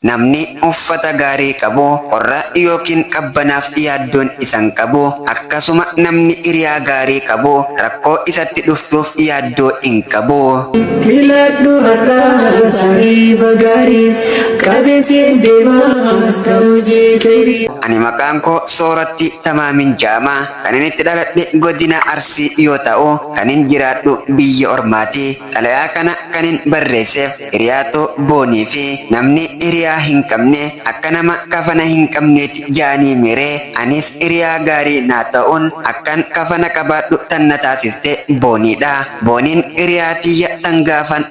Namni uffata gaarii qabu qorra yookiin qabbanaaf yaaddoon isan qabu akkasuma namni hiriyaa gaarii qabu rakkoo isatti dhuftuuf yaaddoo hin qabu. Filadhu har'aa saahiba gaarii qabeessiin deemaa hojii khayrii. Ani maqaan koo Sooratti Tamaamin Jaama kan inni itti dhaladhe godina Arsii yoo ta'u kan inni jiraadhu biyya Ormaati. Xalayaa kana kan inni barreesseef hiriyaatoo boonii fi namni hiriyaa hin qabne akka nama kafana hin qabneetti jaanii miree anis hiriyaa gaarii naa ta'uun akkan kafana qabaadhu tanna taasiste booniidha. Booniin hiriyaa tiyya tan gaafan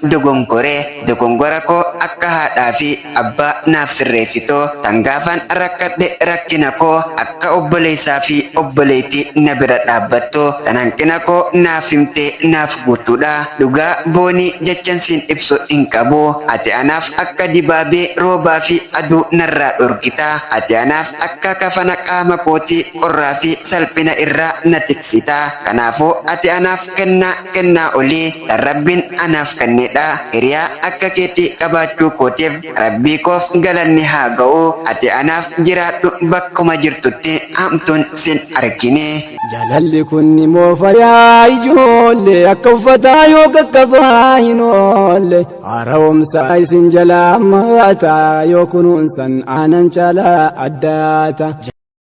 dogongora koo akka haadhaa fi abbaa naaf sirreessitoo tan gaafan rakkadhe rakkina koo akka obboleessaa fi obboleettii na bira dhaabbattu tan hanqina koo naaf himtee naaf guutuudha. Dhugaa boonii jechan siin ibsu hin qabu. Ati anaaf akka dibaabee roobaa fi aduu narraa dhorkita. Ati anaaf akka kafana qaama kootii qorraa fi salphina irraa na tiksita. Kanaafuu ati anaaf kennaa olii tan rabbiin anaaf kennedha. Hiriyaa akka keetii qabaachuu kootiif rabbii koof galanni haa ga'u. Ati anaaf jiraadhu bakkuma jirtutti hamtuun sin argine. Jaalalli kun immoo fayyaa ijoollee akka uffataa yoo qaqqabaa hin oolle haara'umsa isin jalaa maataa yoo kunuunsan aanan caalaa addaata.